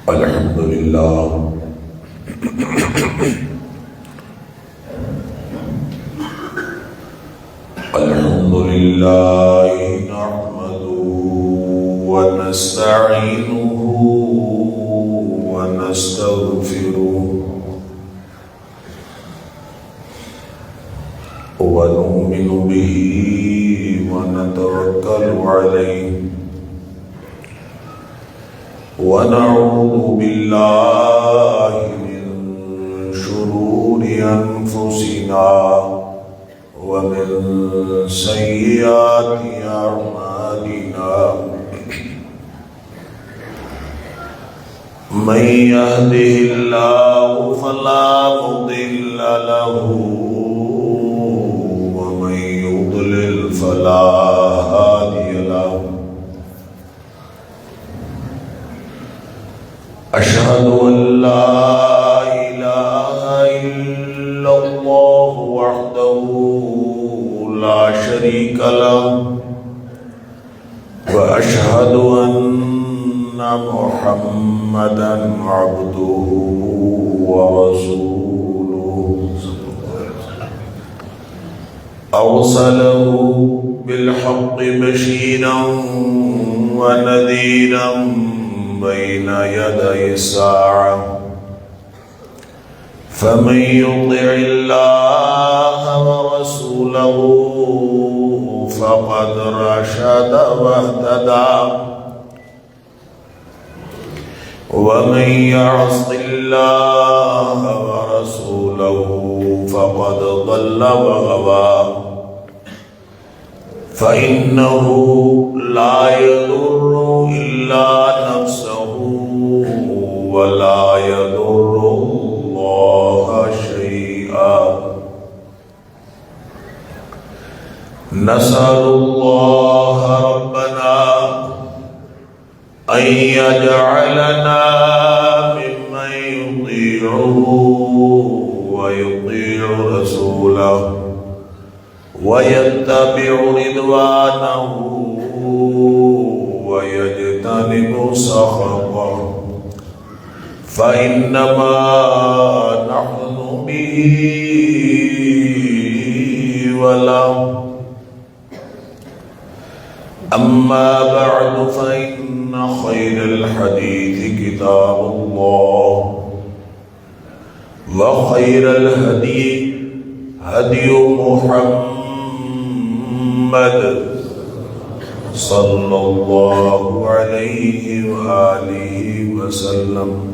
الحمد لله الحمد لله نحمده ونستعينه ونستغفره ونؤمن به ونتوكل عليه ونعوذ بالله من شرور أنفسنا ومن سيئات أعمالنا من يهده الله فلا مضل له ومن يضلل فلا هادي له أشهد أن لا إله إلا الله وحده لا شريك له وأشهد أن محمدا عبده ورسوله أرسله بالحق بشيرا ونذيرا بين يدي الساعة فمن يطع الله ورسوله فقد رشد واهتدى ومن يعص الله ورسوله فقد ضل وغوى فإنه لا يضر إلا نفسه ولا يضر الله شيئا نسأل الله ربنا أن يجعلنا ممن يطيعه ويطيع رسوله ويتبع رضوانه ويجتنب سخطه فإنما نحن به وله أما بعد فإن خير الحديث كتاب الله وخير الهدي هدي محمد صلى الله عليه وآله وسلم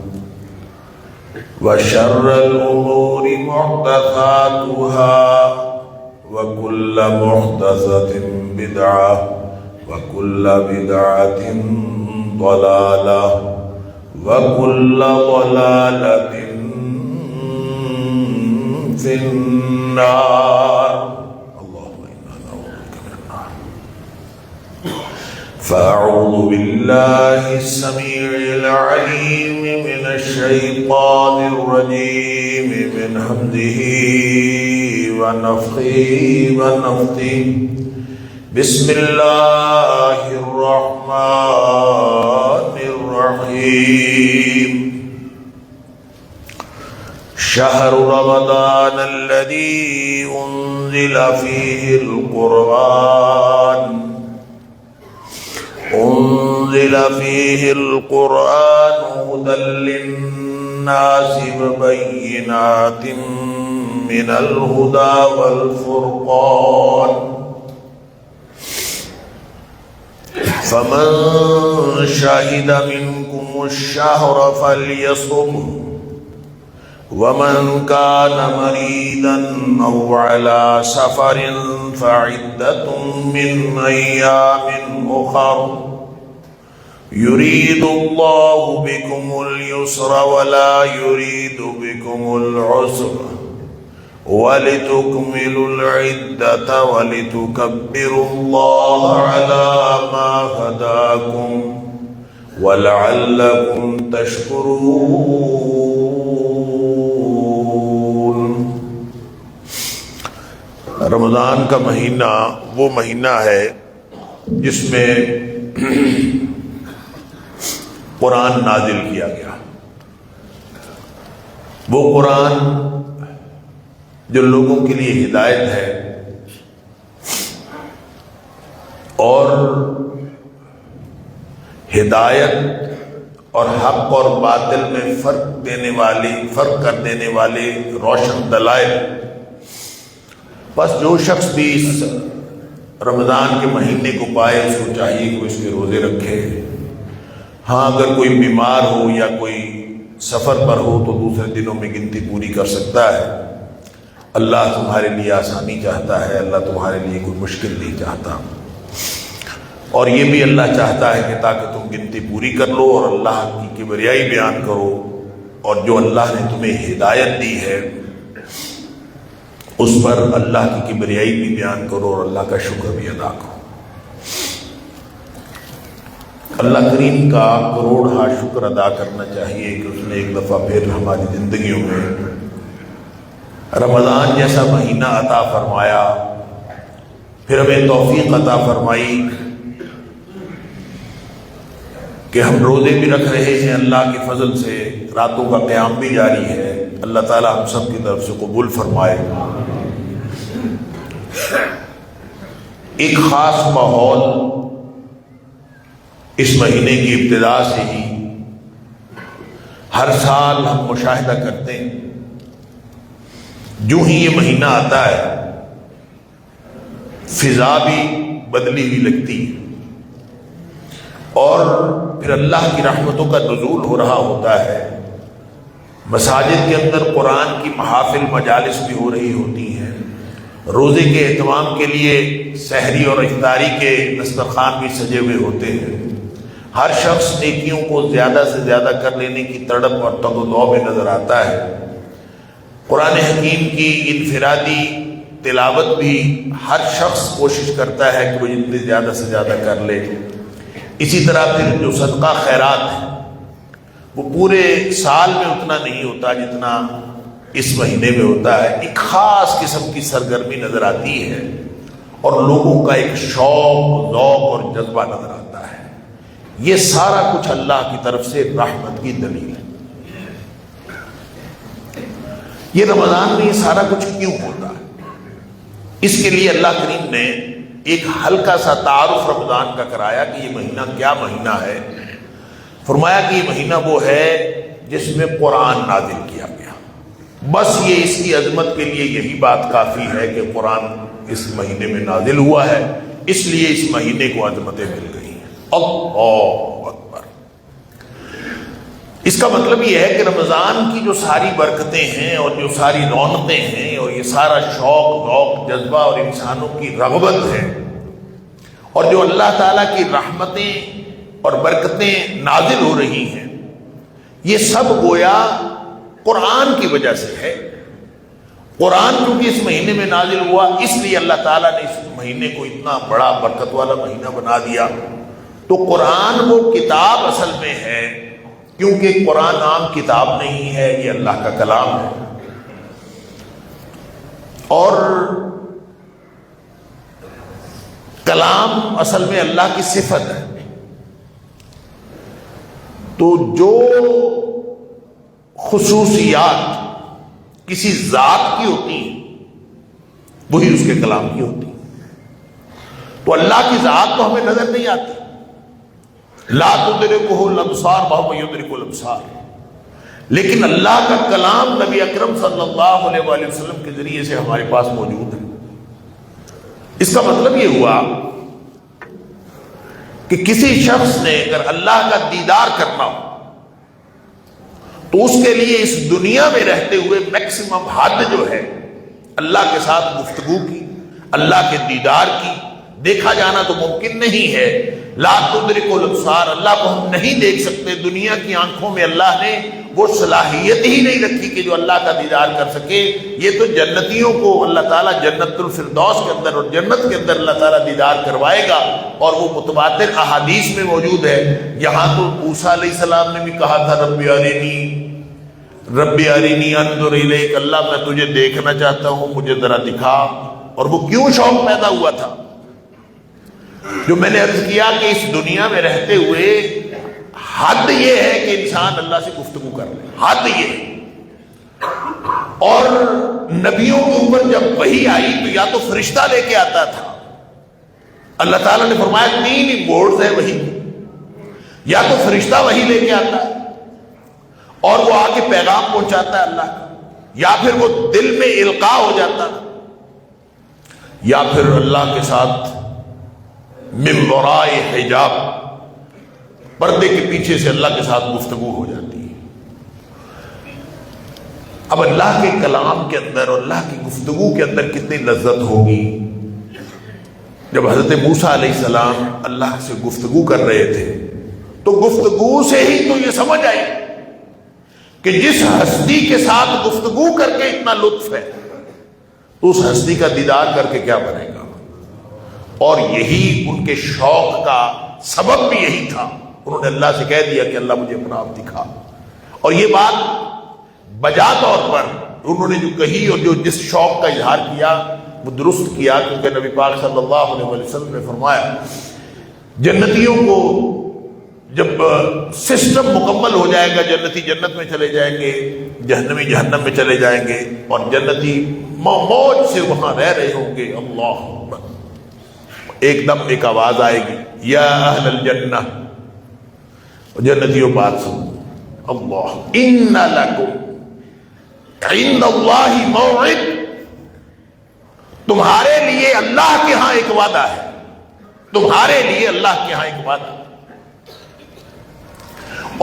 وشر الأمور محدثاتها وكل محدثة بدعة وكل بدعة ضلالة وكل ضلالة في النار اللهم إنا نعوذ بك من النار فأعوذ بالله السميع العليم من الشيطان الرجيم من همزه ونفخه ونفثه بسم الله الرحمن الرحيم شهر رمضان الذي أنزل فيه القرآن هدى للناس وبينات من الهدى والفرقان فمن شهد منكم الشهر فليصمه ومن كان مريضا أو على سفر فعدة من أيام أخر يريد الله بكم اليسر ولا يريد بكم العسر ولتكملوا العدة ولتكبروا الله على ما هداكم ولعلكم تشكرون۔ رمضان کا مہینہ وہ مہینہ ہے جس میں قرآن نازل کیا گیا، وہ قرآن جو لوگوں کے لیے ہدایت ہے اور ہدایت اور حق اور باطل میں فرق کر دینے والے روشن دلائل۔ بس جو شخص بھی اس رمضان کے مہینے کو پائے اس کو چاہیے کہ اس کے روزے رکھے۔ ہاں اگر کوئی بیمار ہو یا کوئی سفر پر ہو تو دوسرے دنوں میں گنتی پوری کر سکتا ہے۔ اللہ تمہارے لیے آسانی چاہتا ہے، اللہ تمہارے لیے کوئی مشکل نہیں چاہتا، اور یہ بھی اللہ چاہتا ہے کہ تاکہ تم گنتی پوری کر لو اور اللہ کی کبریائی بیان کرو، اور جو اللہ نے تمہیں ہدایت دی ہے اس پر اللہ کی کبریائی بھی بیان کرو اور اللہ کا شکر بھی ادا کرو۔ اللہ کریم کا کروڑ شکر ادا کرنا چاہیے کہ اس نے ایک دفعہ پھر ہماری زندگیوں میں رمضان جیسا مہینہ عطا فرمایا، پھر ہمیں توفیق عطا فرمائی کہ ہم روزے بھی رکھ رہے ہیں، اللہ کے فضل سے راتوں کا قیام بھی جاری ہے۔ اللہ تعالی ہم سب کی طرف سے قبول فرمائے۔ ایک خاص ماحول اس مہینے کی ابتدا سے ہی ہر سال ہم مشاہدہ کرتے ہیں، جو ہی یہ مہینہ آتا ہے فضا بھی بدلی ہوئی لگتی ہے، اور پھر اللہ کی رحمتوں کا نزول ہو رہا ہوتا ہے۔ مساجد کے اندر قرآن کی محافل مجالس بھی ہو رہی ہوتی ہیں، روزے کے اہتمام کے لیے سحری اور افطاری کے دسترخوان بھی سجے ہوئے ہوتے ہیں۔ ہر شخص نیکیوں کو زیادہ سے زیادہ کر لینے کی تڑپ اور تگ و دو میں نظر آتا ہے۔ قرآن حکیم کی انفرادی تلاوت بھی ہر شخص کوشش کرتا ہے کہ وہ جتنے زیادہ سے زیادہ کر لے۔ اسی طرح پھر جو صدقہ خیرات ہے وہ پورے سال میں اتنا نہیں ہوتا جتنا اس مہینے میں ہوتا ہے۔ ایک خاص قسم کی سرگرمی نظر آتی ہے اور لوگوں کا ایک شوق، ذوق اور جذبہ نظر آتا ہے۔ یہ سارا کچھ اللہ کی طرف سے رحمت کی دلیل ہے۔ یہ رمضان میں یہ سارا کچھ کیوں ہوتا ہے؟ اس کے لیے اللہ کریم نے ایک ہلکا سا تعارف رمضان کا کرایا کہ یہ مہینہ کیا مہینہ ہے۔ فرمایا کہ یہ مہینہ وہ ہے جس میں قرآن نازل کیا گیا۔ بس یہ اس کی عظمت کے لیے یہی بات کافی ہے کہ قرآن اس مہینے میں نازل ہوا ہے، اس لیے اس مہینے کو عظمتیں مل گئی ہیں۔ اللہ اکبر۔ اس کا مطلب یہ ہے کہ رمضان کی جو ساری برکتیں ہیں اور جو ساری رونقیں ہیں اور یہ سارا شوق، ذوق، جذبہ اور انسانوں کی رغبت ہے، اور جو اللہ تعالیٰ کی رحمتیں اور برکتیں نازل ہو رہی ہیں، یہ سب گویا قرآن کی وجہ سے ہے۔ قرآن کیونکہ اس مہینے میں نازل ہوا، اس لیے اللہ تعالیٰ نے اس مہینے کو اتنا بڑا برکت والا مہینہ بنا دیا۔ تو قرآن وہ کتاب اصل میں ہے، کیونکہ قرآن عام کتاب نہیں ہے، یہ اللہ کا کلام ہے، اور کلام اصل میں اللہ کی صفت ہے۔ تو جو خصوصیات کسی ذات کی ہوتی ہیں وہی اس کے کلام کی ہوتی ہیں۔ تو اللہ کی ذات تو ہمیں نظر نہیں آتی، لا تدرکہ الابصار وہو یدرک الابصار، لیکن اللہ کا کلام نبی اکرم صلی اللہ علیہ وآلہ وسلم کے ذریعے سے ہمارے پاس موجود ہے۔ اس کا مطلب یہ ہوا کہ کسی شخص نے اگر اللہ کا دیدار کرنا ہو تو اس کے لیے اس دنیا میں رہتے ہوئے میکسیمم حد جو ہے اللہ کے ساتھ گفتگو کی، اللہ کے دیدار کی۔ دیکھا جانا تو ممکن نہیں ہے، لا تدرک الابصار، اللہ کو ہم نہیں دیکھ سکتے، دنیا کی آنکھوں میں اللہ نے وہ صلاحیت ہی نہیں رکھی کہ جو اللہ کا دیدار کر سکے۔ یہ تو جنتیوں کو اللہ تعالیٰ جنت الفردوس کے اندر اور جنت کے اندر اللہ تعالیٰ دیدار کروائے گا، اور وہ متواتر احادیث میں موجود ہے۔ یہاں تو موسیٰ علیہ السلام نے بھی کہا تھا رب ارینی انظر الیک، اللہ میں تجھے دیکھنا چاہتا ہوں، مجھے ذرا دکھا۔ اور وہ کیوں شوق پیدا ہوا تھا؟ جو میں نے عرض کیا کہ اس دنیا میں رہتے ہوئے حد یہ ہے کہ انسان اللہ سے گفتگو کر لے، حد یہ ہے۔ اور نبیوں کے اوپر جب وحی آئی تو یا تو فرشتہ لے کے آتا تھا، اللہ تعالیٰ نے فرمایا 3 ہی موڈز ہیں وحی، یا تو فرشتہ وحی لے کے آتا ہے اور وہ آ کے پیغام پہنچاتا ہے اللہ کا، یا پھر وہ دل میں القاء ہو جاتا ہے، یا پھر اللہ کے ساتھ من وراء حجاب، پردے کے پیچھے سے اللہ کے ساتھ گفتگو ہو جاتی ہے۔ اب اللہ کے کلام کے اندر اور اللہ کی گفتگو کے اندر کتنی لذت ہوگی۔ جب حضرت موسیٰ علیہ السلام اللہ سے گفتگو کر رہے تھے تو گفتگو سے ہی تو یہ سمجھ آئی کہ جس ہستی کے ساتھ گفتگو کر کے اتنا لطف ہے تو اس ہستی کا دیدار کر کے کیا بنے گا۔ اور یہی ان کے شوق کا سبب بھی یہی تھا، انہوں نے اللہ سے کہہ دیا کہ اللہ مجھے اپنا آپ دکھا۔ اور یہ بات بجا طور پر انہوں نے جو کہی اور جو جس شوق کا اظہار کیا وہ درست کیا، کیونکہ نبی پاک صلی اللہ علیہ وسلم نے فرمایا جنتیوں کو جب سسٹم مکمل ہو جائے گا، جنتی جنت میں چلے جائیں گے، جہنمی جہنم میں چلے جائیں گے، اور جنتی موج سے وہاں رہ رہے ہوں گے، اللہ اکبر، ایک دم ایک آواز آئے گی، یا اہل الجنہ، جنتیوں بات سنو، اللہ ان لکم عند اللہ موعد، تمہارے لیے اللہ کے ہاں ایک وعدہ ہے، تمہارے لیے اللہ کے ہاں ایک وعدہ،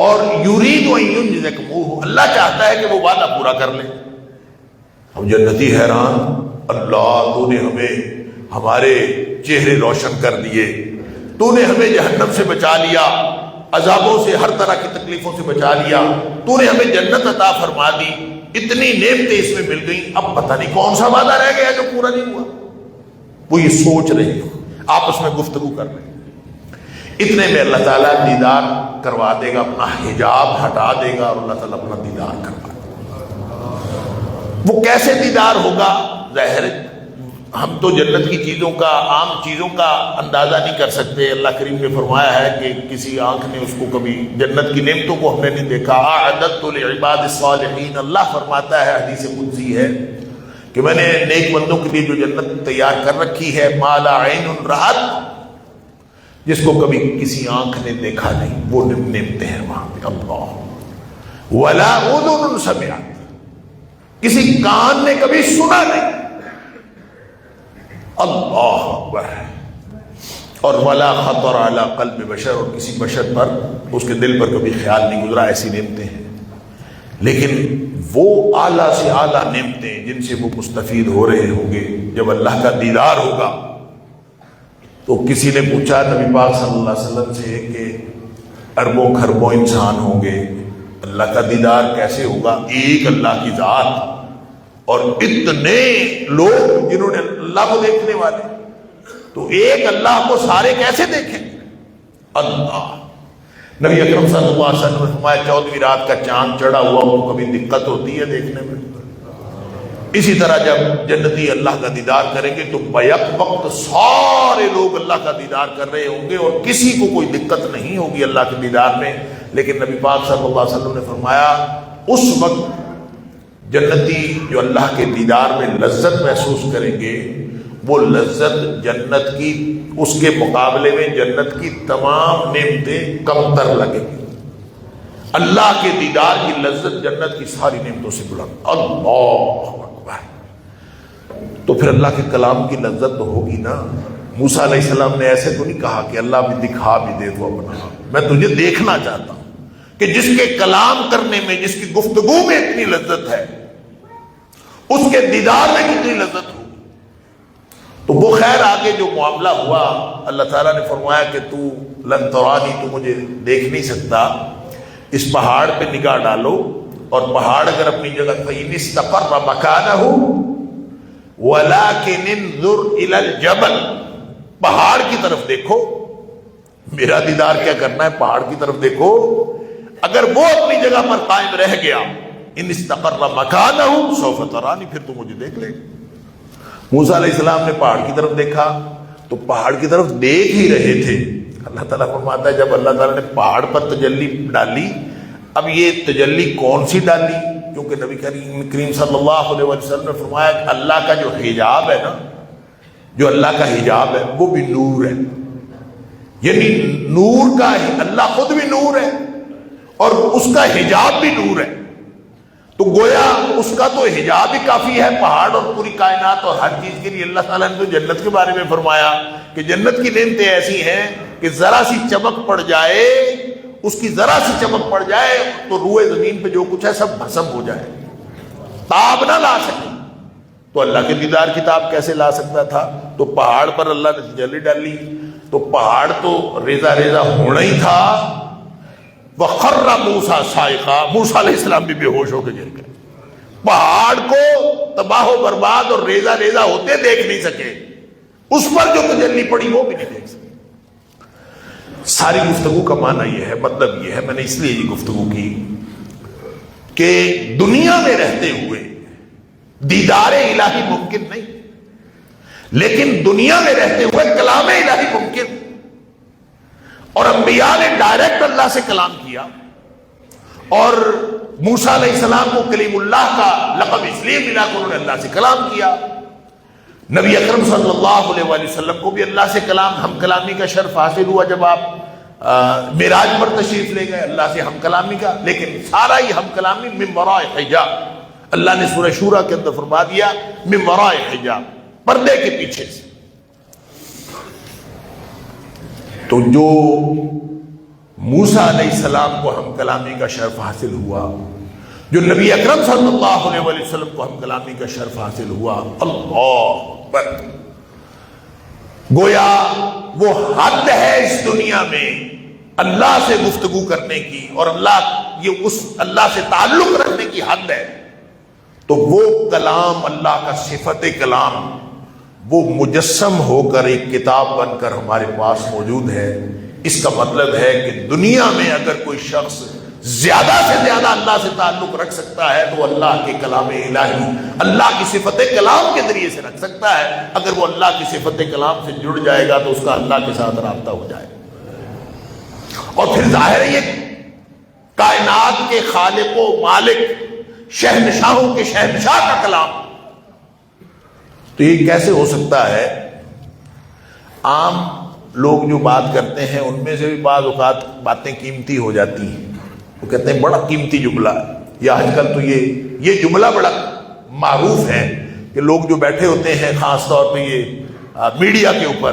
اور یرید ان ینجزکموہ، اللہ چاہتا ہے کہ وہ وعدہ پورا کر لے۔ اب جنتی حیران، اللہ تو نے ہمیں ہمارے چہرے روشن کر دیے، تو نے ہمیں جہنم سے بچا لیا، عذابوں سے، ہر طرح کی تکلیفوں سے بچا لیا، تو نے ہمیں جنت عطا فرما دی، اتنی نعمتیں اس میں مل گئیں، اب پتہ نہیں کون سا وعدہ رہ گیا جو پورا نہیں ہوا۔ وہ یہ سوچ رہے ہو، آپس میں گفتگو کر رہے ہیں، اتنے میں اللہ تعالیٰ دیدار کروا دے گا، اپنا حجاب ہٹا دے گا اور اللہ تعالیٰ اپنا دیدار کروا دے گا۔ وہ کیسے دیدار ہوگا؟ ظاہر ہم تو جنت کی چیزوں کا، عام چیزوں کا اندازہ نہیں کر سکتے۔ اللہ کریم نے فرمایا ہے کہ کسی آنکھ نے اس کو کبھی جنت کی نعمتوں کو ہم نے نہیں دیکھا۔ اعددت لعباد الصالحین، اللہ فرماتا ہے، حدیث قدسی ہے کہ میں نے نیک بندوں کے لیے جو جنت تیار کر رکھی ہے، ما لا عین رأت، جس کو کبھی کسی آنکھ نے دیکھا نہیں، وہ نعمتیں ہیں وہاں پہ، اللہ، ولا اذن سمعت، کسی کان نے کبھی سنا نہیں، اللہ اکبر، اور ولا خطر علی قلب بشر، اور کسی بشر پر، اس کے دل پر کبھی خیال نہیں گزرا، ایسی نعمتیں ہیں۔ لیکن وہ اعلیٰ سے اعلیٰ نعمتیں جن سے وہ مستفید ہو رہے ہوں گے جب اللہ کا دیدار ہوگا۔ تو کسی نے پوچھا نبی پاک صلی اللہ علیہ وسلم سے کہ اربوں خربوں انسان ہوں گے، اللہ کا دیدار کیسے ہوگا؟ ایک اللہ کی ذات اور اتنے لوگ جنہوں نے اللہ کو دیکھنے والے، تو ایک اللہ کو سارے کیسے دیکھیں؟ اللہ، نبی اکرم صلی اللہ علیہ وسلم نے فرمایا 14ویں رات کا چاند چڑھا ہوا ان کو کبھی دقت ہوتی ہے دیکھنے میں؟ اسی طرح جب جنتی اللہ کا دیدار کریں گے تو بیک وقت سارے لوگ اللہ کا دیدار کر رہے ہوں گے اور کسی کو کوئی دقت نہیں ہوگی اللہ کے دیدار میں۔ لیکن نبی پاک صلی اللہ علیہ وسلم نے فرمایا اس وقت جنتی جو اللہ کے دیدار میں لذت محسوس کریں گے، وہ لذت جنت کی، اس کے مقابلے میں جنت کی تمام نعمتیں کم تر لگیں گی۔ اللہ کے دیدار کی لذت جنت کی ساری نعمتوں سے بلند، اللہ اکبر۔ تو پھر اللہ کے کلام کی لذت تو ہوگی نا۔ موسیٰ علیہ السلام نے ایسے تو نہیں کہا کہ اللہ بھی دکھا بھی دے تو اپنا، میں تجھے دیکھنا چاہتا ہوں، کہ جس کے کلام کرنے میں، جس کی گفتگو میں اتنی لذت ہے، اس کے دیدار میں کتنی لذت ہو۔ تو وہ خیر آگے جو معاملہ ہوا، اللہ تعالیٰ نے فرمایا کہ تو لن ترانی، تو مجھے دیکھ نہیں سکتا، اس پہاڑ پہ نگاہ ڈالو، اور پہاڑ اگر اپنی جگہ فَإِنِ اسْتَقَرَّ مَكَانَهُ وَلَكِنِ انظُرْ إِلَى الْجَبَلِ، پہاڑ کی طرف دیکھو، میرا دیدار کیا کرنا ہے، پہاڑ کی طرف دیکھو، اگر وہ اپنی جگہ پر قائم رہ گیا، ان استقر مکانہ سوف ترانی، پھر تو مجھے دیکھ لے۔ موسیٰ علیہ السلام نے پہاڑ کی طرف دیکھا تو پہاڑ کی طرف دیکھ ہی رہے تھے، اللہ تعالیٰ فرماتا ہے جب اللہ تعالیٰ نے پہاڑ پر تجلی ڈالی، اب یہ تجلی کون سی ڈالی؟ کیونکہ نبی کریم صلی اللہ علیہ وسلم نے فرمایا کہ اللہ کا جو حجاب ہے نا، جو اللہ کا حجاب ہے وہ بھی نور ہے، یعنی نور کا اللہ خود بھی نور ہے اور اس کا حجاب بھی نور ہے، تو گویا اس کا تو حجاب ہی کافی ہے، پہاڑ اور پوری کائنات اور ہر چیز کے لیے۔ اللہ تعالیٰ نے تو جنت کے بارے میں فرمایا کہ جنت کی نعمتیں ایسی ہیں کہ ذرا سی چمک پڑ جائے، اس کی ذرا سی چمک پڑ جائے تو روئے زمین پہ جو کچھ ہے سب بھسم ہو جائے، تاب نہ لا سکے۔ تو اللہ کے دیدار کی تاب کیسے لا سکتا تھا؟ تو پہاڑ پر اللہ نے تجلی ڈالی، تو پہاڑ تو ریزہ ریزہ ہونا ہی تھا۔ وَخَرَّ مُوسَىٰ صَاعِقًا، موسیٰ علیہ السلام بھی بے ہوش ہو کے گر گئے، پہاڑ کو تباہ و برباد اور ریزہ ریزہ ہوتے دیکھ نہیں سکے، اس پر جو تجلی پڑی وہ بھی نہیں دیکھ سکے۔ ساری گفتگو کا معنی یہ ہے، مطلب یہ ہے، میں نے اس لیے یہ گفتگو کی کہ دنیا میں رہتے ہوئے دیدار الہی ممکن نہیں، لیکن دنیا میں رہتے ہوئے کلام الہی ممکن، اور انبیاء نے ڈائریکٹ اللہ سے کلام کیا، اور موسیٰ علیہ السلام کو کلیم اللہ کا لقب اس لیے ملا کہ انہوں نے اللہ سے کلام کیا۔ نبی اکرم صلی اللہ علیہ وآلہ وسلم کو بھی اللہ سے کلام ہم کلامی کا شرف حاصل ہوا جب آپ معراج پر تشریف لے گئے، اللہ سے ہم کلامی کا، لیکن سارا ہی ہم کلامی من وراء حجاب، اللہ نے سورہ شورى کے اندر فرما دیا من وراء حجاب، پردے کے پیچھے سے۔ تو جو موسیٰ علیہ السلام کو ہم کلامی کا شرف حاصل ہوا، جو نبی اکرم صلی اللہ علیہ وآلہ وسلم کو ہم کلامی کا شرف حاصل ہوا، اللہ اکبر، گویا وہ حد ہے اس دنیا میں اللہ سے گفتگو کرنے کی، اور اللہ سے تعلق رکھنے کی حد ہے، تو وہ کلام اللہ کا صفت کلام وہ مجسم ہو کر ایک کتاب بن کر ہمارے پاس موجود ہے۔ اس کا مطلب ہے کہ دنیا میں اگر کوئی شخص زیادہ سے زیادہ اللہ سے تعلق رکھ سکتا ہے تو اللہ کے کلام الہی، اللہ کی صفت کلام کے ذریعے سے رکھ سکتا ہے۔ اگر وہ اللہ کی صفت کلام سے جڑ جائے گا تو اس کا اللہ کے ساتھ رابطہ ہو جائے گا، اور پھر ظاہر ہے یہ کائنات کے خالق و مالک، شہنشاہوں کے شہنشاہ کا کلام، تو یہ کیسے ہو سکتا ہے؟ عام لوگ جو بات کرتے ہیں ان میں سے بھی بعض اوقات باتیں قیمتی ہو جاتی ہیں، وہ کہتے ہیں بڑا قیمتی جملہ، یا آج کل تو یہ جملہ بڑا معروف ہے کہ لوگ جو بیٹھے ہوتے ہیں خاص طور پہ یہ میڈیا کے اوپر،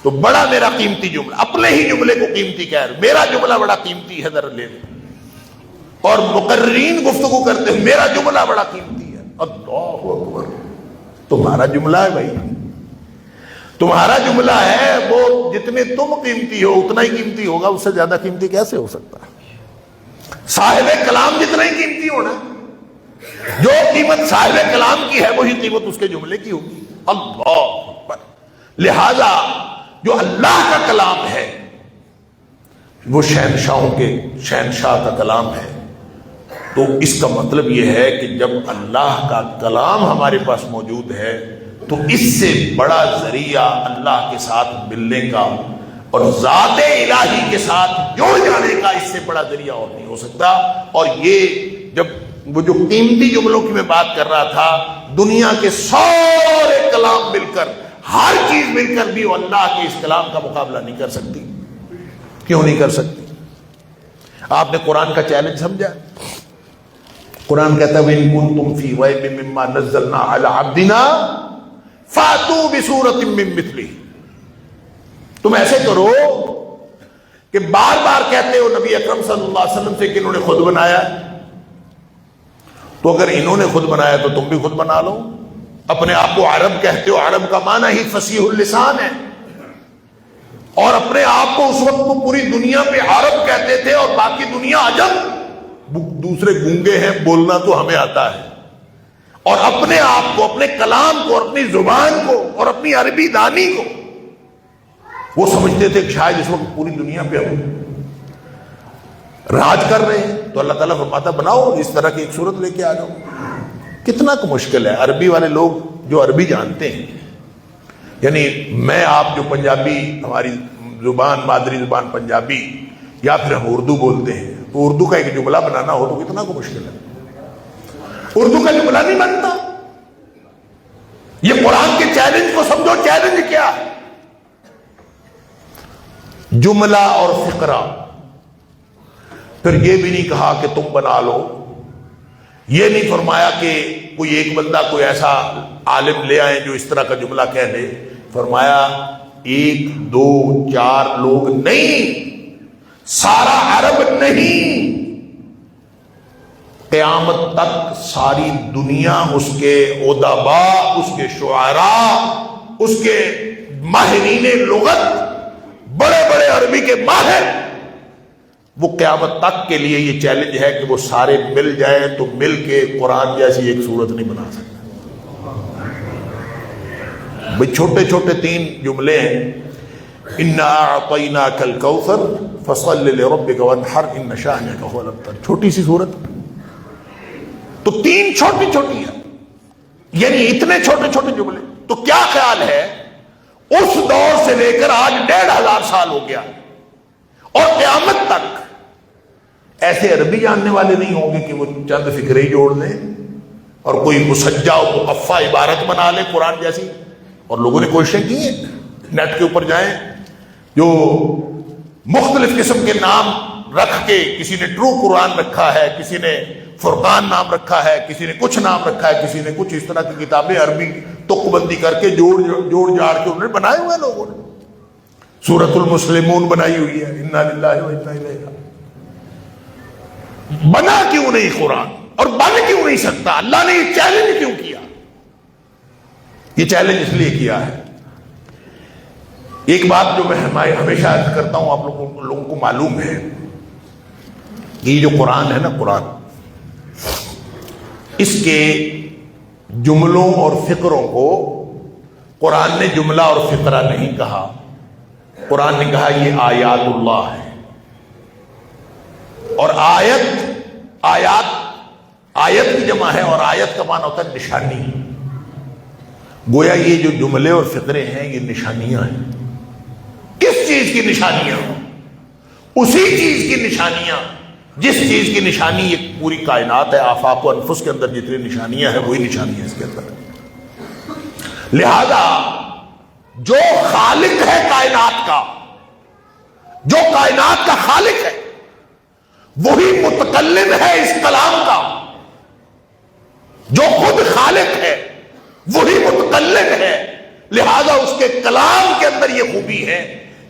تو بڑا میرا قیمتی جملہ، اپنے ہی جملے کو قیمتی کہہ رہے، میرا جملہ بڑا قیمتی ہے ذرا لے لیں، اور مقررین گفتگو کرتے ہیں میرا جملہ بڑا قیمتی ہے۔ اللہ اکبر، تمہارا جملہ ہے بھائی، تمہارا جملہ ہے، وہ جتنے تم قیمتی ہو اتنا ہی قیمتی ہوگا، اس سے زیادہ قیمتی کیسے ہو سکتا ہے؟ صاحب کلام جتنا ہی قیمتی ہونا، جو قیمت صاحب کلام کی ہے وہی قیمت اس کے جملے کی ہوگی۔ اللہ اکبر، لہذا جو اللہ کا کلام ہے وہ شہنشاہوں کے شہنشاہ کا کلام ہے، تو اس کا مطلب یہ ہے کہ جب اللہ کا کلام ہمارے پاس موجود ہے تو اس سے بڑا ذریعہ اللہ کے ساتھ ملنے کا اور ذات الہی کے ساتھ جڑ جانے کا اس سے بڑا ذریعہ اور نہیں ہو سکتا۔ اور یہ جب وہ جو قیمتی جملوں کی میں بات کر رہا تھا، دنیا کے سارے کلام مل کر، ہر چیز مل کر بھی وہ اللہ کے اس کلام کا مقابلہ نہیں کر سکتی۔ کیوں نہیں کر سکتی؟ آپ نے قرآن کا چیلنج سمجھا؟ قرآن کہتا ہے وَإِن كُنتُمْ فِي رَيْبٍ مِّمَّا نَزَّلْنَا عَلَىٰ عَبْدِنَا فَأْتُوا بِسُورَةٍ مِّن مِّثْلِهِ۔ تم ایسے کرو کہ بار بار کہتے ہو نبی اکرم صلی اللہ علیہ وسلم سے کہ انہوں نے خود بنایا ہے، تو اگر انہوں نے خود بنایا تو تم بھی خود بنا لو۔ اپنے آپ کو عرب کہتے ہو، عرب کا معنی ہی فصیح اللسان ہے، اور اپنے آپ کو اس وقت وہ پوری دنیا پہ عرب کہتے تھے اور باقی دنیا عجم، دوسرے گونگے ہیں، بولنا تو ہمیں آتا ہے، اور اپنے آپ کو، اپنے کلام کو، اور اپنی زبان کو اور اپنی عربی دانی کو وہ سمجھتے تھے کہ شاید اس وقت پوری دنیا پہ ہم راج کر رہے ہیں۔ تو اللہ تعالیٰ فرماتا بناؤ اس طرح کی ایک صورت لے کے آ جاؤ۔ کتنا کو مشکل ہے؟ عربی والے لوگ جو عربی جانتے ہیں، یعنی میں آپ جو پنجابی ہماری زبان مادری زبان پنجابی یا پھر ہم اردو بولتے ہیں، تو اردو کا ایک جملہ بنانا ہو تو کتنا کو مشکل ہے، اردو کا جملہ نہیں بنتا۔ یہ قرآن کے چیلنج کو سمجھو، چیلنج کیا ہے؟ جملہ اور فقرہ۔ پھر یہ بھی نہیں کہا کہ تم بنا لو، یہ نہیں فرمایا کہ کوئی ایک بندہ کوئی ایسا عالم لے آئے جو اس طرح کا جملہ کہہ لے، فرمایا 1 2 4 لوگ نہیں، سارا عرب نہیں، قیامت تک ساری دنیا اس کے ادباء، اس کے شعراء، اس کے ماہرین لغت، بڑے بڑے عربی کے ماہر، وہ قیامت تک کے لیے یہ چیلنج ہے کہ وہ سارے مل جائیں تو مل کے قرآن جیسی ایک صورت نہیں بنا سکتے۔ بھئی چھوٹے چھوٹے 3 جملے ہیں، اِنَّا أَعْطَيْنَاكَ الْكَوْثَرَ فَصَلِّ لِرَبِّكَ وَانْحَرْ إِنَّ شَانِئَكَ هُوَ الْأَبْتَرُ، چھوٹی سی صورت، تو 3 چھوٹی چھوٹی ہیں، یعنی اتنے چھوٹے چھوٹے جملے۔ تو کیا خیال ہے اس دور سے لے کر آج 1500 سال ہو گیا، اور قیامت تک ایسے عربی جاننے والے نہیں ہوں گے کہ وہ چند فکرے جوڑ لیں اور کوئی مسجع و مقفع عبارت بنا لے قرآن جیسی۔ اور لوگوں نے کوششیں کی ہیں، نیٹ کے اوپر جائیں، جو مختلف قسم کے نام رکھ کے، کسی نے ٹرو قرآن رکھا ہے، کسی نے فرقان نام رکھا ہے، کسی نے کچھ نام رکھا ہے، کسی نے کچھ، اس طرح کی کتابیں عربی تک بندی کر کے جوڑ جاڑ کے انہوں نے بنائے ہوئے لوگوں نے۔ سورۃ المسلمون بنائی ہوئی ہے، انا للہ و انا الیہ راجعون۔ بنا کیوں نہیں قرآن، اور بن کیوں نہیں سکتا؟ اللہ نے یہ چیلنج کیوں کیا؟ یہ چیلنج اس لیے کیا ہے، ایک بات جو میں ہمیشہ عرض کرتا ہوں، آپ لوگوں کو معلوم ہے، یہ جو قرآن ہے نا، قرآن، اس کے جملوں اور فقروں کو قرآن نے جملہ اور فقرہ نہیں کہا، قرآن نے کہا یہ آیات اللہ ہے۔ اور آیت کی جمع ہے، اور آیت کا معنی ہوتا ہے نشانی۔ گویا یہ جو جملے اور فقرے ہیں یہ نشانیاں ہیں۔ کس چیز کی نشانیاں؟ اسی چیز کی نشانیاں جس چیز کی نشانی یہ پوری کائنات ہے، آفاق و انفس کے اندر جتنی نشانیاں ہیں وہی نشانیاں اس کے اندر۔ لہذا جو خالق ہے کائنات کا، جو کائنات کا خالق ہے، وہی متکلم ہے اس کلام کا۔ جو خود خالق ہے وہی متکلم ہے، لہذا اس کے کلام کے اندر یہ خوبی ہے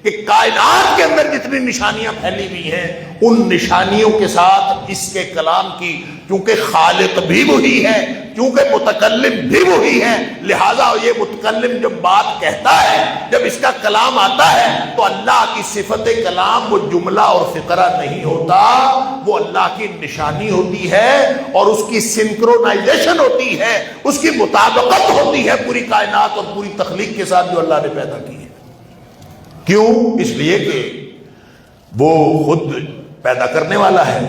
کہ کائنات کے اندر جتنی نشانیاں پھیلی ہوئی ہیں، ان نشانیوں کے ساتھ اس کے کلام کی، کیونکہ خالق بھی وہی ہے، کیونکہ متکلم بھی وہی ہے، لہذا یہ متکلم جب بات کہتا ہے، جب اس کا کلام آتا ہے، تو اللہ کی صفت کلام وہ جملہ اور فقرہ نہیں ہوتا، وہ اللہ کی نشانی ہوتی ہے، اور اس کی سنکرونائزیشن ہوتی ہے، اس کی مطابقت ہوتی ہے پوری کائنات اور پوری تخلیق کے ساتھ جو اللہ نے پیدا کی ہے۔ کیوں؟ اس لیے کہ وہ خود پیدا کرنے والا ہے۔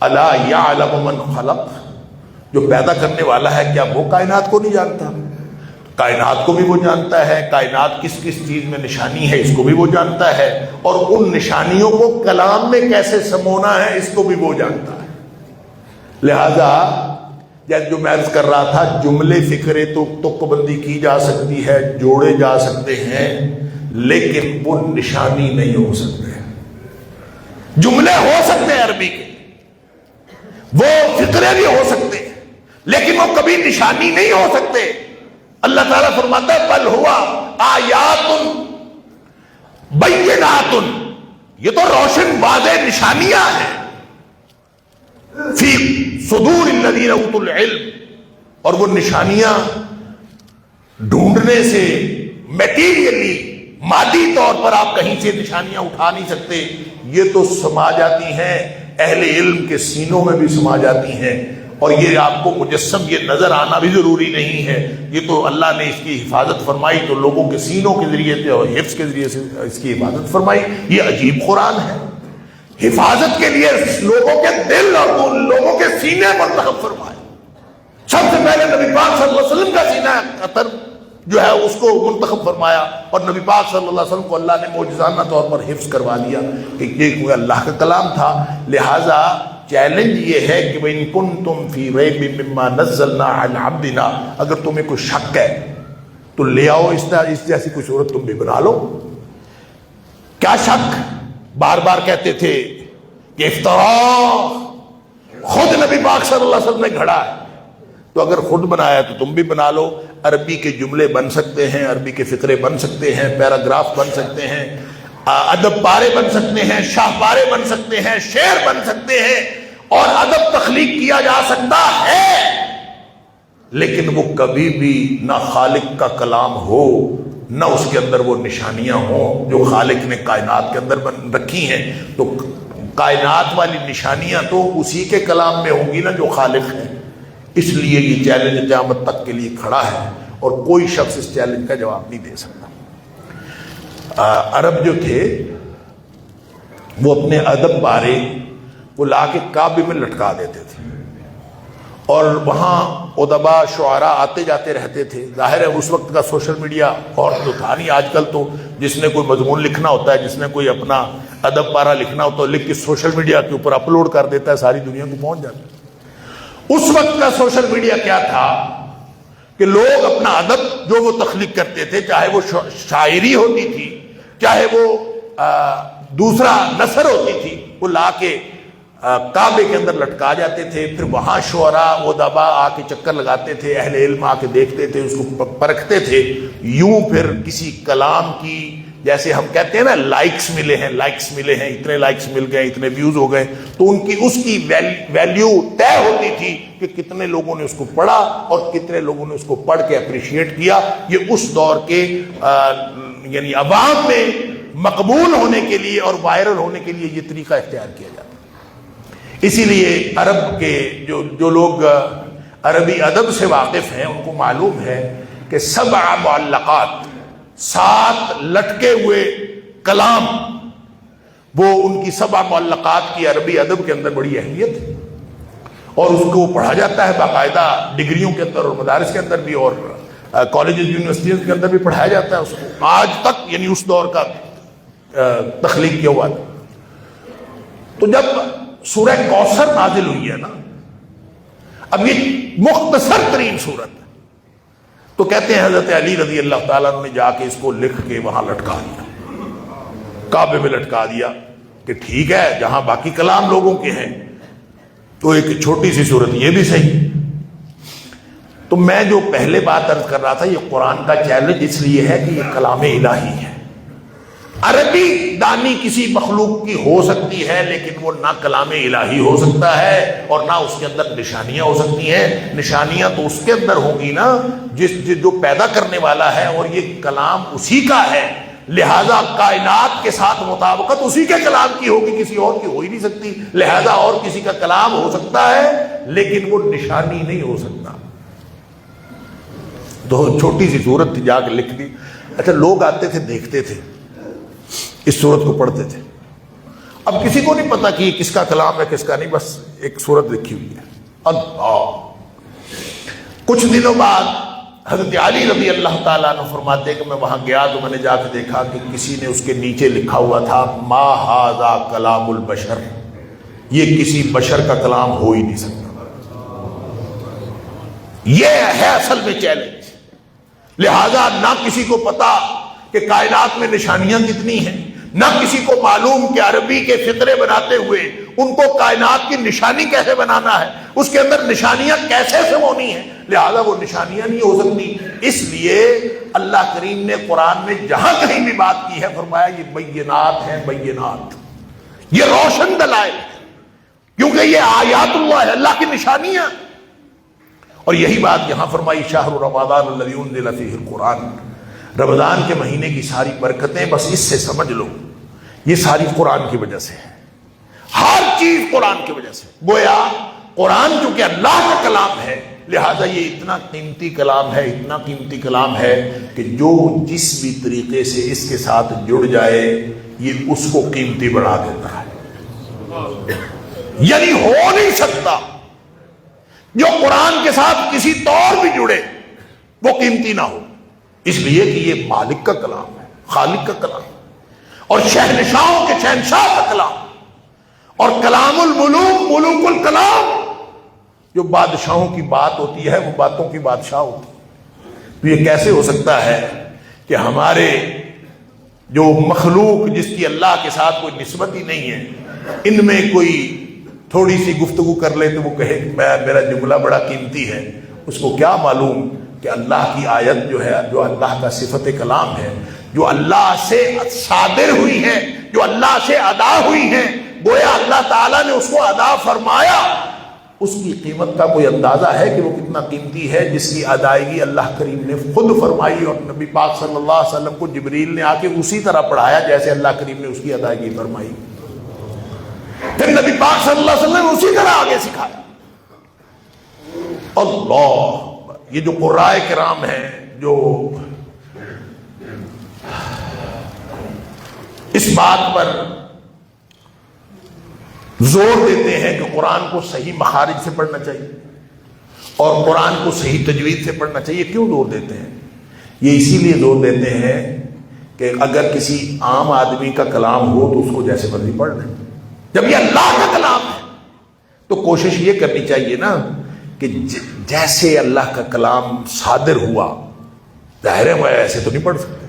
الا یعلم من خلق، جو پیدا کرنے والا ہے، کیا وہ کائنات کو نہیں جانتا؟ کائنات کو بھی وہ جانتا ہے، کائنات کس کس چیز میں نشانی ہے اس کو بھی وہ جانتا ہے، اور ان نشانیوں کو کلام میں کیسے سمونا ہے اس کو بھی وہ جانتا ہے۔ لہذا جیسے جو میں عرض کر رہا تھا، جملے فکرے تو تک بندی کی جا سکتی ہے، جوڑے جا سکتے ہیں، لیکن وہ نشانی نہیں ہو سکتے۔ جملے ہو سکتے ہیں عربی کے، وہ فقرے بھی ہو سکتے ہیں، لیکن وہ کبھی نشانی نہیں ہو سکتے۔ اللہ تعالیٰ فرماتا ہے بل ہوا آیات بینات، یہ تو روشن واضح نشانیاں ہیں، فی صدور الذین اوتوا العلم، اور وہ نشانیاں ڈھونڈنے سے میٹیریلی، مادی طور پر آپ کہیں سے نشانیاں اٹھا نہیں سکتے، یہ تو سما جاتی ہیں، اہل علم کے سینوں میں بھی سما جاتی ہیں، اور یہ آپ کو مجسم یہ نظر آنا بھی ضروری نہیں ہے، یہ تو اللہ نے اس کی حفاظت فرمائی تو لوگوں کے سینوں کے ذریعے سے اور حفظ کے ذریعے سے اس کی حفاظت فرمائی۔ یہ عجیب قرآن ہے، حفاظت کے لیے لوگوں کے دل اور لوگوں کے سینے منتخب فرمائے۔ سب سے پہلے نبی پاک صلی اللہ علیہ وسلم کا سینہ قطر جو ہے اس کو منتخب فرمایا، اور نبی پاک صلی اللہ علیہ وسلم کو اللہ نے معجزانہ طور پر حفظ کروا دیا کہ یہ کوئی اللہ کا کلام تھا۔ لہٰذا چیلنج یہ ہے کہ وَإِن كُنتُمْ فِي رَيْبٍ مِّمَّا نَزَّلْنَا عَلَىٰ عَبْدِنَا، اگر تمہیں کوئی شک ہے تو لے آؤ اس جیسی کوئی صورت تم بھی بنا لو۔ کیا شک؟ بار بار کہتے تھے کہ افطرا خود نبی پاک صلی اللہ علیہ وسلم نے گھڑا ہے، تو اگر خود بنایا تو تم بھی بنا لو۔ عربی کے جملے بن سکتے ہیں، عربی کے فقرے بن سکتے ہیں، پیراگراف بن سکتے ہیں، ادب پارے بن سکتے ہیں، شاہ پارے بن سکتے ہیں، شعر بن سکتے ہیں، اور ادب تخلیق کیا جا سکتا ہے، لیکن وہ کبھی بھی نہ خالق کا کلام ہو، نہ اس کے اندر وہ نشانیاں ہوں جو خالق نے کائنات کے اندر رکھی ہیں۔ تو کائنات والی نشانیاں تو اسی کے کلام میں ہوں گی نا جو خالق ہے۔ اس لیے یہ چیلنج قیامت تک کے لیے کھڑا ہے، اور کوئی شخص اس چیلنج کا جواب نہیں دے سکتا۔ عرب جو تھے وہ اپنے ادب پارے وہ لا کے کعبے میں لٹکا دیتے تھے، اور وہاں ادبا شعراء آتے جاتے رہتے تھے۔ ظاہر ہے اس وقت کا سوشل میڈیا اور تو تھا نہیں، آج کل تو جس نے کوئی مضمون لکھنا ہوتا ہے، جس نے کوئی اپنا ادب پارا لکھنا ہوتا ہے، لکھ کے سوشل میڈیا کے اوپر اپلوڈ کر دیتا ہے، ساری دنیا کو پہنچ جاتا ہے۔ اس وقت کا سوشل میڈیا کیا تھا کہ لوگ اپنا ادب جو وہ تخلیق کرتے تھے، چاہے وہ شاعری ہوتی تھی، چاہے وہ دوسرا نثر ہوتی تھی، وہ لا کے کعبے کے اندر لٹکا جاتے تھے۔ پھر وہاں شعراء ادبا آ کے چکر لگاتے تھے، اہل علم آ کے دیکھتے تھے، اس کو پرکھتے تھے۔ یوں پھر کسی کلام کی، جیسے ہم کہتے ہیں نا لائکس ملے ہیں، اتنے لائکس مل گئے، اتنے ویوز ہو گئے، تو ان کی اس کی ویلیو طے ہوتی تھی کہ کتنے لوگوں نے اس کو پڑھا اور کتنے لوگوں نے اس کو پڑھ کے اپریشیٹ کیا۔ یہ اس دور کے یعنی عوام میں مقبول ہونے کے لیے اور وائرل ہونے کے لیے یہ طریقہ اختیار کیا جاتا ہے۔ اسی لیے عرب کے جو لوگ عربی ادب سے واقف ہیں ان کو معلوم ہے کہ 7 معلقات، 7 لٹکے ہوئے کلام، وہ ان کی 7 معلقات کی عربی ادب کے اندر بڑی اہمیت ہے، اور اس کو پڑھا جاتا ہے باقاعدہ ڈگریوں کے اندر اور مدارس کے اندر بھی، اور کالجز یونیورسٹیز کے اندر بھی پڑھایا جاتا ہے اس کو آج تک، یعنی اس دور کا تخلیق کیا ہوا تھا۔ تو جب سورہ کوثر نازل ہوئی ہے نا، اب یہ مختصر ترین سورت ہے، تو کہتے ہیں حضرت علی رضی اللہ تعالیٰ عنہ نے جا کے اس کو لکھ کے وہاں لٹکا دیا، کعبے میں لٹکا دیا کہ ٹھیک ہے، جہاں باقی کلام لوگوں کے ہیں تو ایک چھوٹی سی سورت یہ بھی صحیح۔ تو میں جو پہلے بات عرض کر رہا تھا، یہ قرآن کا چیلنج اس لیے ہے کہ یہ کلام الہی ہے۔ عربی دانی کسی مخلوق کی ہو سکتی ہے، لیکن وہ نہ کلام الہی ہو سکتا ہے اور نہ اس کے اندر نشانیاں ہو سکتی ہیں۔ نشانیاں تو اس کے اندر ہوں گی نا جو پیدا کرنے والا ہے، اور یہ کلام اسی کا ہے، لہذا کائنات کے ساتھ مطابقت اسی کے کلام کی ہوگی، کسی اور کی ہو ہی نہیں سکتی۔ لہذا اور کسی کا کلام ہو سکتا ہے لیکن وہ نشانی نہیں ہو سکتا۔ تو چھوٹی سی صورت تھی، جا کے لکھ دی۔ اچھا، لوگ آتے تھے، دیکھتے تھے، اس صورت کو پڑھتے تھے۔ اب کسی کو نہیں پتا کہ یہ کس کا کلام ہے کس کا نہیں، بس ایک صورت لکھی ہوئی ہے۔ اللہ، کچھ دنوں بعد حضرت علی رضی اللہ تعالیٰ عنہ فرماتے کہ میں وہاں گیا تو میں نے جا کے دیکھا کہ کسی نے اس کے نیچے لکھا ہوا تھا ما ھذا کلام البشر، یہ کسی بشر کا کلام ہو ہی نہیں سکتا۔ یہ ہے اصل میں چیلنج۔ لہذا نہ کسی کو پتا کہ کائنات میں نشانیاں کتنی ہیں، نہ کسی کو معلوم کہ عربی کے فقرے بناتے ہوئے ان کو کائنات کی نشانی کیسے بنانا ہے، اس کے اندر نشانیاں کیسے سمونی ہیں، لہذا وہ نشانیاں نہیں ہو سکتی۔ اس لیے اللہ کریم نے قرآن میں جہاں کہیں بھی بات کی ہے فرمایا یہ بینات ہیں، بینات، یہ روشن دلائل ہے، کیونکہ یہ آیات اللہ ہے، اللہ کی نشانیاں۔ اور یہی بات یہاں فرمائی شہر رمضان الذی انزل فیہ القرآن، رمضان کے مہینے کی ساری برکتیں بس اس سے سمجھ لو یہ ساری قرآن کی وجہ سے ہے، ہر چیز قرآن کی وجہ سے۔ گویا قرآن چونکہ اللہ کا کلام ہے، لہذا یہ اتنا قیمتی کلام ہے، اتنا قیمتی کلام ہے کہ جو جس بھی طریقے سے اس کے ساتھ جڑ جائے یہ اس کو قیمتی بنا دیتا ہے۔ یعنی ہو نہیں سکتا جو قرآن کے ساتھ کسی طور بھی جڑے وہ قیمتی نہ ہو۔ اس لیے کہ یہ مالک کا کلام ہے، خالق کا کلام اور شہنشاہوں کے شہنشاہ کا کلام، اور کلام الملوک ملوک الکلام، جو بادشاہوں کی بات ہوتی ہے وہ باتوں کی بادشاہ ہوتی ہے۔ تو یہ کیسے ہو سکتا ہے کہ ہمارے جو مخلوق جس کی اللہ کے ساتھ کوئی نسبت ہی نہیں ہے، ان میں کوئی تھوڑی سی گفتگو کر لے تو وہ کہے کہ میرا جملہ بڑا قیمتی ہے، اس کو کیا معلوم کہ اللہ کی آیت جو ہے، جو اللہ کا صفت کلام ہے، جو اللہ سے صادر ہوئی ہے، جو اللہ سے ادا ہوئی ہے، گویا اللہ تعالیٰ نے اس کو ادا فرمایا، اس کی قیمت کا کوئی اندازہ ہے کہ وہ کتنا قیمتی ہے، جس کی ادائیگی اللہ کریم نے خود فرمائی، اور نبی پاک صلی اللہ علیہ وسلم کو جبریل نے آ کے اسی طرح پڑھایا جیسے اللہ کریم نے اس کی ادائیگی فرمائی، پھر نبی پاک صلی اللہ علیہ وسلم نے اسی طرح آگے سکھایا۔ اللہ، یہ جو قراء کرام ہیں جو اس بات پر زور دیتے ہیں کہ قرآن کو صحیح مخارج سے پڑھنا چاہیے اور قرآن کو صحیح تجوید سے پڑھنا چاہیے، کیوں زور دیتے ہیں؟ یہ اسی لیے زور دیتے ہیں کہ اگر کسی عام آدمی کا کلام ہو تو اس کو جیسے مرضی پڑھ لیں، جب یہ اللہ کا کلام ہے تو کوشش یہ کرنی چاہیے نا کہ جیسے اللہ کا کلام صادر ہوا، ظاہر ہے ایسے تو نہیں پڑھ سکتے،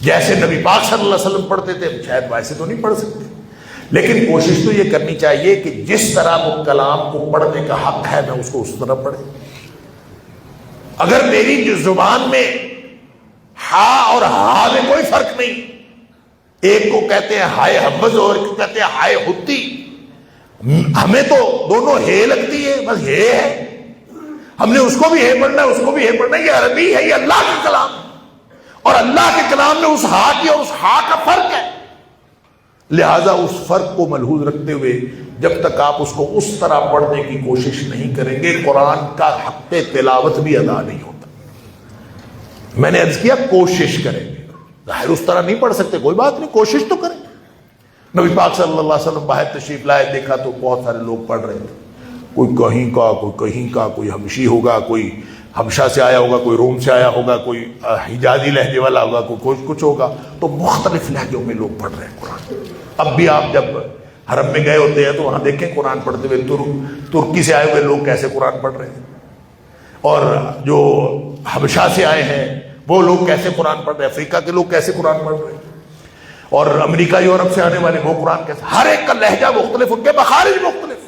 جیسے نبی پاک صلی اللہ علیہ وسلم پڑھتے تھے شاید ویسے تو نہیں پڑھ سکتے، لیکن کوشش تو یہ کرنی چاہیے کہ جس طرح وہ کلام کو پڑھنے کا حق ہے میں اس کو اس طرح پڑھے۔ اگر میری جو زبان میں ہا اور ہا میں کوئی فرق نہیں، ایک کو کہتے ہیں ہائے حبز اور ایک کو کہتے ہیں ہائے ہتی، ہمیں تو دونوں ہے لگتی ہے، بس ہے ہم نے اس کو بھی ہے پڑھنا ہے اس کو بھی ہے پڑھنا ہے، یہ عربی ہے، یہ اللہ کا کلام ہے، اور اللہ کے کلام میں اس ہا کی اور اس ہا کا فرق ہے، لہذا اس فرق کو ملحوظ رکھتے ہوئے جب تک آپ اس کو اس طرح پڑھنے کی کوشش نہیں کریں گے قرآن کا حق تلاوت بھی ادا نہیں ہوتا۔ میں نے عرض کیا کوشش کریں گے، ظاہر اس طرح نہیں پڑھ سکتے، کوئی بات نہیں، کوشش تو کریں۔ نبی پاک صلی اللہ علیہ وسلم باہر تشریف لائے، دیکھا تو بہت سارے لوگ پڑھ رہے تھے، کوئی کہیں کا کوئی کہیں کا، کوئی حبشی ہوگا، کوئی حبشہ سے آیا ہوگا، کوئی روم سے آیا ہوگا، کوئی حجازی لہجے والا ہوگا، کوئی کچھ ہوگا، تو مختلف لہجوں میں لوگ پڑھ رہے ہیں قرآن۔ اب بھی آپ جب حرم میں گئے ہوتے ہیں تو وہاں دیکھیں قرآن پڑھتے ہوئے ترکی سے آئے ہوئے لوگ کیسے قرآن پڑھ رہے ہیں، اور جو حبشہ سے آئے ہیں وہ لوگ کیسے قرآن پڑھ رہے ہیں، افریقہ کے لوگ کیسے قرآن پڑھ رہے ہیں، اور امریکہ یورپ سے آنے والے وہ قرآن کیسے، ہر ایک کا لہجہ مختلف، ان کے مخارج مختلف۔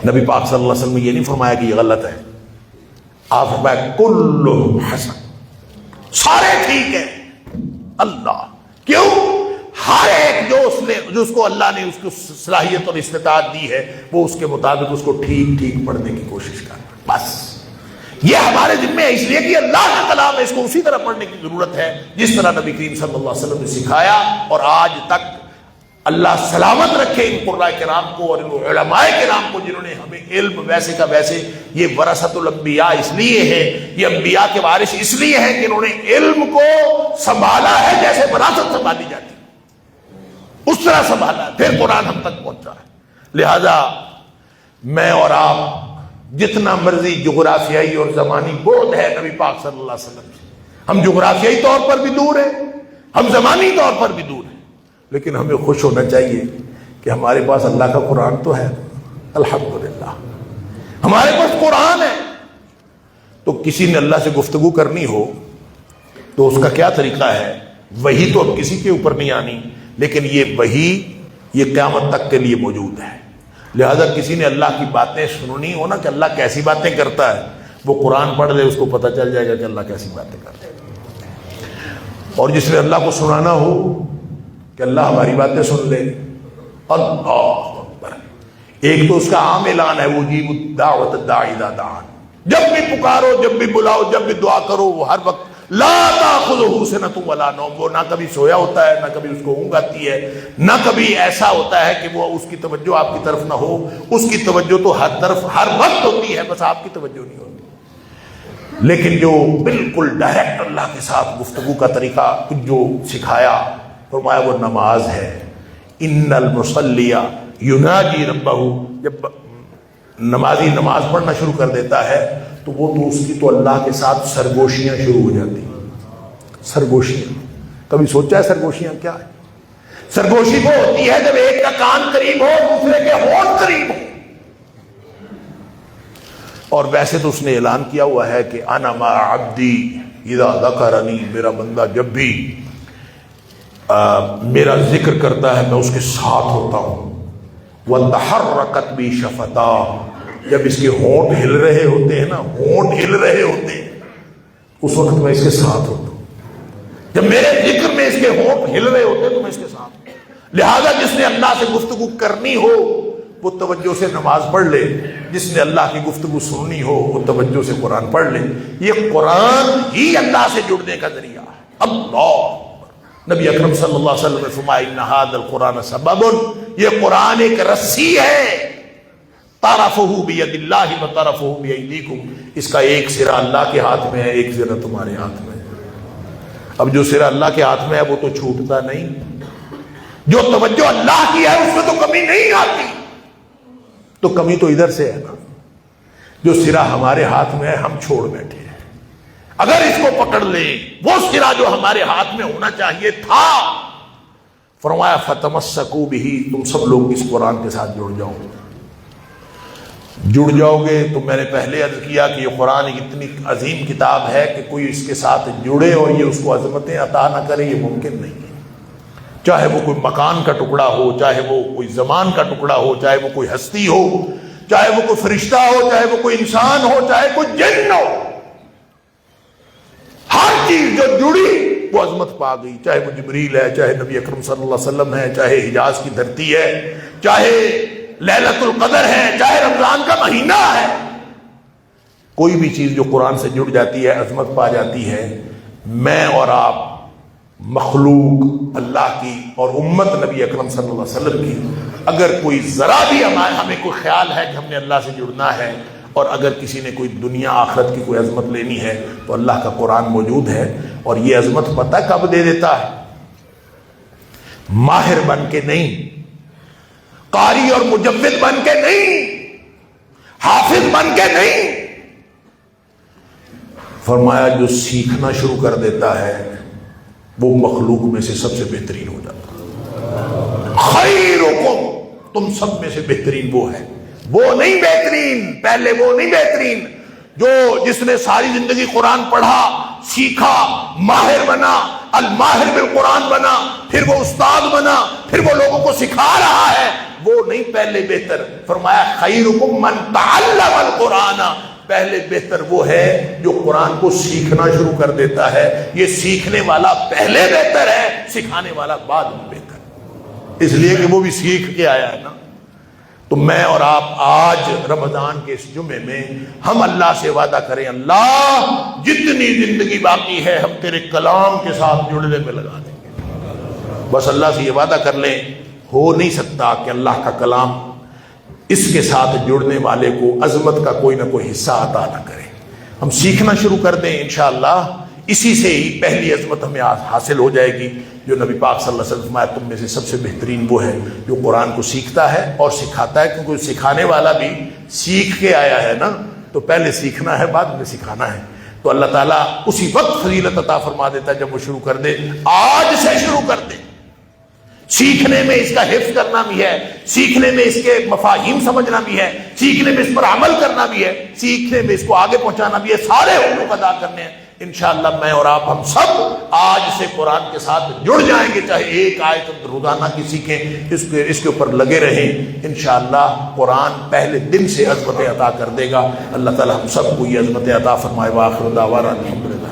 نبی پاک صلی اللہ علیہ وسلم نے یہ نہیں فرمایا کہ یہ غلط ہے، آپ فرمایا کل حسن، سارے ٹھیک ہیں، اللہ کیوں؟ ہر ایک جو اس کو اللہ نے اس کو صلاحیت اور استطاعت دی ہے وہ اس کے مطابق اس کو ٹھیک ٹھیک پڑھنے کی کوشش کر، بس یہ ہمارے ذمہ ہے، اس لیے کہ اللہ کا کلام ہے، اس کو اسی طرح پڑھنے کی ضرورت ہے جس طرح نبی کریم صلی اللہ علیہ وسلم نے سکھایا، اور آج تک اللہ سلامت رکھے ان قراء کرام کو اور ان علماء کرام کو جنہوں نے ہمیں علم ویسے کا ویسے، یہ ورثۃ الانبیاء اس لیے ہے، یہ انبیاء کے وارث اس لیے ہیں کہ انہوں نے علم کو سنبھالا ہے جیسے وراثت سنبھالی جاتی ہے، اس طرح سنبھالا ہے، پھر قرآن ہم تک پہنچا ہے۔ لہذا میں اور آپ جتنا مرضی جغرافیائی اور زمانی بعد ہے نبی پاک صلی اللہ علیہ وسلم سے، ہم جغرافیائی طور پر بھی دور ہیں، ہم زمانی طور پر بھی دور ہیں، لیکن ہمیں خوش ہونا چاہیے کہ ہمارے پاس اللہ کا قرآن تو ہے، الحمدللہ ہمارے پاس قرآن ہے۔ تو کسی نے اللہ سے گفتگو کرنی ہو تو اس کا کیا طریقہ ہے؟ وحی تو اب کسی کے اوپر نہیں آنی، لیکن یہ وحی یہ قیامت تک کے لیے موجود ہے، لہذا کسی نے اللہ کی باتیں سننی ہو نا کہ اللہ کیسی باتیں کرتا ہے، وہ قرآن پڑھ لے، اس کو پتہ چل جائے گا کہ اللہ کیسی باتیں کرتا ہے۔ اور جس نے اللہ کو سنانا ہو کہ اللہ ہماری باتیں سن لے، اللہ اکبر، ایک تو اس کا عام اعلان ہے وجیب الدعوۃ الداعی اذا دعان، جب بھی پکارو، جب بھی بلاؤ، جب بھی دعا کرو، وہ ہر وقت لا تاخذہ سنۃ ولا نوم، وہ نہ کبھی سویا ہوتا ہے، نہ کبھی اس کو اونگ آتی ہے، نہ کبھی ایسا ہوتا ہے کہ وہ اس کی توجہ آپ کی طرف نہ ہو، اس کی توجہ تو ہر طرف ہر وقت ہوتی ہے، بس آپ کی توجہ نہیں ہوتی۔ لیکن جو بالکل ڈائریکٹ اللہ کے ساتھ گفتگو کا طریقہ جو سکھایا، فرمایا وہ نماز ہے، ان المصلی یناجی ربہ، جب نمازی نماز پڑھنا شروع کر دیتا ہے تو وہ تو اس کی تو اللہ کے ساتھ سرگوشیاں شروع ہو جاتی ہیں۔ سرگوشیاں کبھی سوچا ہے سرگوشیاں کیا ہے؟ سرگوشی وہ ہوتی ہے جب ایک کا کان قریب ہو دوسرے کے ہونٹ قریب ہو۔ اور ویسے تو اس نے اعلان کیا ہوا ہے کہ انا مع عبدی اذا ذکرنی، میرا بندہ جب بھی میرا ذکر کرتا ہے میں اس کے ساتھ ہوتا ہوں۔ وتحرکت بی شفتا، جب اس کے ہونٹ ہل رہے ہوتے ہیں نا، ہونٹ ہل رہے ہوتے ہیں، اس وقت میں اس کے ساتھ ہوتا ہوں۔ جب میرے ذکر میں اس کے ہونٹ ہل رہے ہوتے ہیں تو میں اس کے ساتھ ہوں۔ لہذا جس نے اللہ سے گفتگو کرنی ہو وہ توجہ سے نماز پڑھ لے، جس نے اللہ کی گفتگو سننی ہو وہ توجہ سے قرآن پڑھ لے۔ یہ قرآن ہی اللہ سے جڑنے کا ذریعہ ہے۔ اللہ، نبی اکرم صلی اللہ علیہ وسلم نے فرمایا ان ھذا القرآن سبب، یہ قرآن ایک رسی ہے، طرفہ بید اللہ و طرفہ بیدیکم، اس کا ایک سرا اللہ کے ہاتھ میں ہے، ایک سرا تمہارے ہاتھ میں ہے۔ اب جو سرا اللہ کے ہاتھ میں ہے وہ تو چھوٹتا نہیں، جو توجہ اللہ کی ہے اس میں تو کمی نہیں آتی، تو کمی تو ادھر سے ہے نا، جو سرا ہمارے ہاتھ میں ہے ہم چھوڑ بیٹھے ہیں۔ اگر اس کو پکڑ لیں، وہ سرا جو ہمارے ہاتھ میں ہونا چاہیے تھا، فرمایا فتمسکوا بہ، تم سب لوگ اس قرآن کے ساتھ جڑ جاؤ۔ جڑ جاؤ گے تو میں نے پہلے عرض کیا کہ یہ قرآن ایک اتنی عظیم کتاب ہے کہ کوئی اس کے ساتھ جڑے اور یہ اس کو عظمتیں عطا نہ کرے، یہ ممکن نہیں ہے۔ چاہے وہ کوئی مکان کا ٹکڑا ہو، چاہے وہ کوئی زمان کا ٹکڑا ہو، چاہے وہ کوئی ہستی ہو، چاہے وہ کوئی فرشتہ ہو، چاہے وہ کوئی انسان ہو، چاہے کوئی جن ہو، ہر چیز جو جڑی وہ عظمت پا گئی، چاہے وہ جبریل ہے، چاہے نبی اکرم صلی اللہ علیہ وسلم ہے، چاہے حجاز کی دھرتی ہے، چاہے لیلۃ القدر ہے، چاہے رمضان کا مہینہ ہے، کوئی بھی چیز جو قرآن سے جڑ جاتی ہے عظمت پا جاتی ہے۔ میں اور آپ مخلوق اللہ کی اور امت نبی اکرم صلی اللہ علیہ وسلم کی، اگر کوئی ذرا بھی ہمیں کوئی خیال ہے کہ ہم نے اللہ سے جڑنا ہے، اور اگر کسی نے کوئی دنیا آخرت کی کوئی عظمت لینی ہے تو اللہ کا قرآن موجود ہے، اور یہ عظمت پتہ کب دے دیتا ہے؟ ماہر بن کے نہیں، قاری اور مجود بن کے نہیں، حافظ بن کے نہیں، فرمایا جو سیکھنا شروع کر دیتا ہے وہ مخلوق میں سے سب سے بہترین ہو جاتا ہے۔ خیرکم، تم سب میں سے بہترین وہ ہے، وہ نہیں بہترین، پہلے وہ نہیں بہترین جو جس نے ساری زندگی قرآن پڑھا، سیکھا، ماہر بنا، الماہر بالقرآن بنا، پھر وہ استاد بنا، پھر وہ لوگوں کو سکھا رہا ہے، وہ نہیں پہلے بہتر۔ فرمایا خیرکم من تعلم القرآن، پہلے بہتر وہ ہے جو قرآن کو سیکھنا شروع کر دیتا ہے۔ یہ سیکھنے والا پہلے بہتر ہے، سکھانے والا بعد میں بہتر، اس لیے کہ وہ بھی سیکھ کے آیا ہے نا۔ تو میں اور آپ آج رمضان کے اس جمعے میں ہم اللہ سے وعدہ کریں، اللہ جتنی زندگی باقی ہے ہم تیرے کلام کے ساتھ جڑنے میں لگا دیں گے۔ بس اللہ سے یہ وعدہ کر لیں، ہو نہیں سکتا کہ اللہ کا کلام اس کے ساتھ جڑنے والے کو عظمت کا کوئی نہ کوئی حصہ عطا نہ کرے۔ ہم سیکھنا شروع کر دیں، انشاءاللہ اسی سے ہی پہلی عظمت ہمیں حاصل ہو جائے گی، جو نبی پاک صلی اللہ علیہ وسلم فرمایا تم میں سے سب سے بہترین وہ ہے جو قرآن کو سیکھتا ہے اور سکھاتا ہے، کیونکہ سکھانے والا بھی سیکھ کے آیا ہے نا، تو پہلے سیکھنا ہے بعد میں سکھانا ہے۔ تو اللہ تعالیٰ اسی وقت فضیلت عطا فرما دیتا ہے جب وہ شروع کر دے۔ آج سے شروع کر دے، سیکھنے میں اس کا حفظ کرنا بھی ہے، سیکھنے میں اس کے مفاہیم سمجھنا بھی ہے، سیکھنے میں اس پر عمل کرنا بھی ہے، سیکھنے میں اس کو آگے پہنچانا بھی ہے، سارے حقوق ادا کرنے ہیں۔ انشاءاللہ میں اور آپ ہم سب آج سے قرآن کے ساتھ جڑ جائیں گے، چاہے ایک آیت روزانہ کی سیکھیں، اس کے اوپر لگے رہیں۔ انشاءاللہ قرآن پہلے دن سے عظمتیں عطا کر دے گا۔ اللہ تعالی ہم سب کو یہ عظمتیں عطا فرمائے۔ وآخر دعوانا الحمدللہ۔